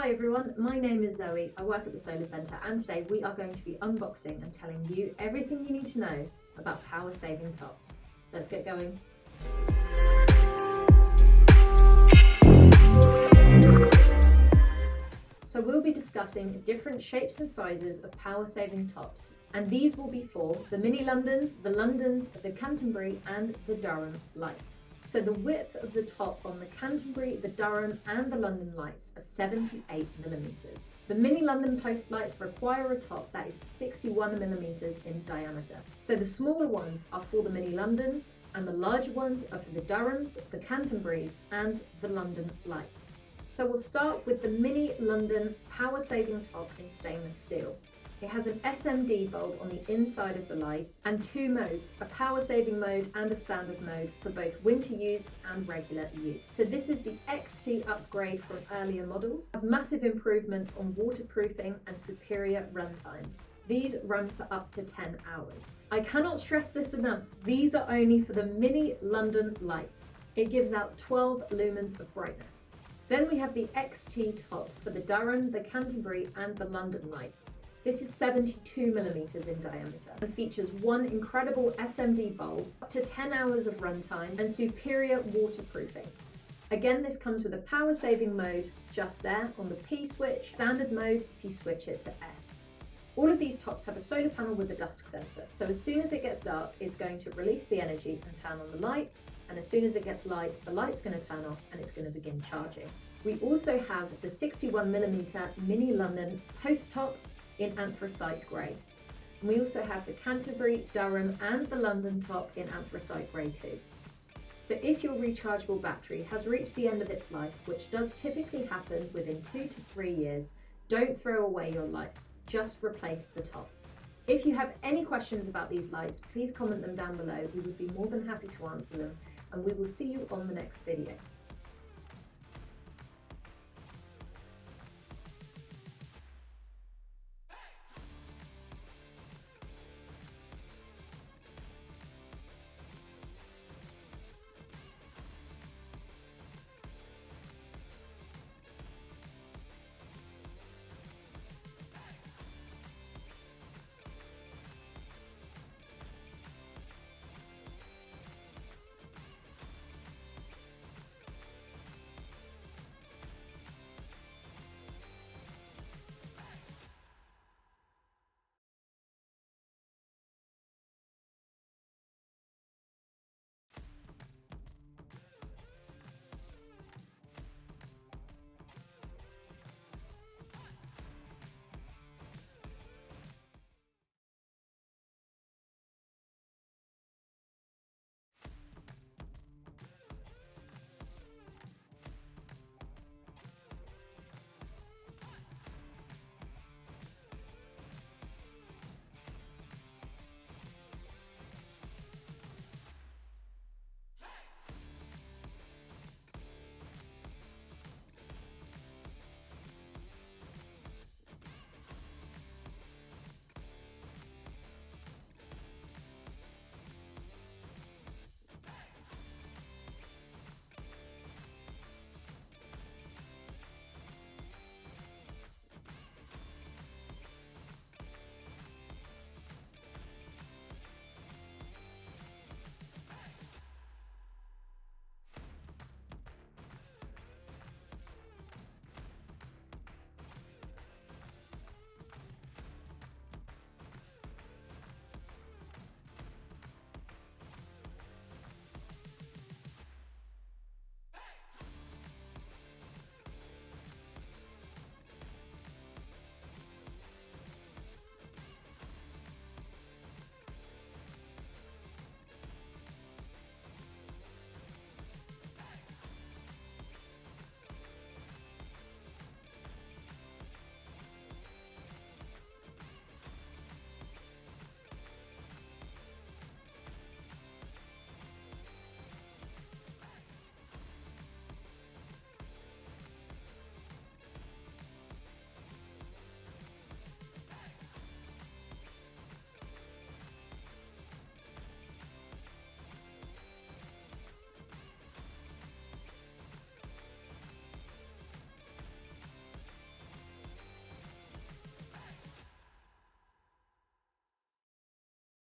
Hi everyone, my name is Zoe, I work at the Solar Centre and today we are going to be unboxing and telling you everything you need to know about power saving tops. Let's get going. So we'll be discussing different shapes and sizes of power saving tops, and these will be for the Mini Londons, the Canterbury and the Durham lights. So the width of the top on the Canterbury, the Durham and the London lights are 78mm. The Mini London post lights require a top that is 61mm in diameter. So the smaller ones are for the Mini Londons and the larger ones are for the Durhams, the Canterburys and the London lights. So we'll start with the Mini London power saving top in stainless steel. It has an SMD bulb on the inside of the light and two modes, a power saving mode and a standard mode for both winter use and regular use. So this is the XT upgrade from earlier models. It has massive improvements on waterproofing and superior run times. These run for up to 10 hours. I cannot stress this enough, these are only for the Mini London lights. It gives out 12 lumens of brightness. Then we have the XT top for the Durham, the Canterbury and the London light. This is 72mm in diameter and features one incredible SMD bulb, up to 10 hours of runtime and superior waterproofing. Again, this comes with a power saving mode just there on the P switch, standard mode if you switch it to S. All of these tops have a solar panel with a dusk sensor, so as soon as it gets dark, it's going to release the energy and turn on the light, and as soon as it gets light, the light's going to turn off and it's going to begin charging. We also have the 61mm Mini London post top in anthracite grey. And we also have the Canterbury, Durham and the London top in anthracite grey too. So if your rechargeable battery has reached the end of its life, which does typically happen within 2 to 3 years, don't throw away your lights, just replace the top. If you have any questions about these lights, please comment them down below. We would be more than happy to answer them, and we will see you on the next video.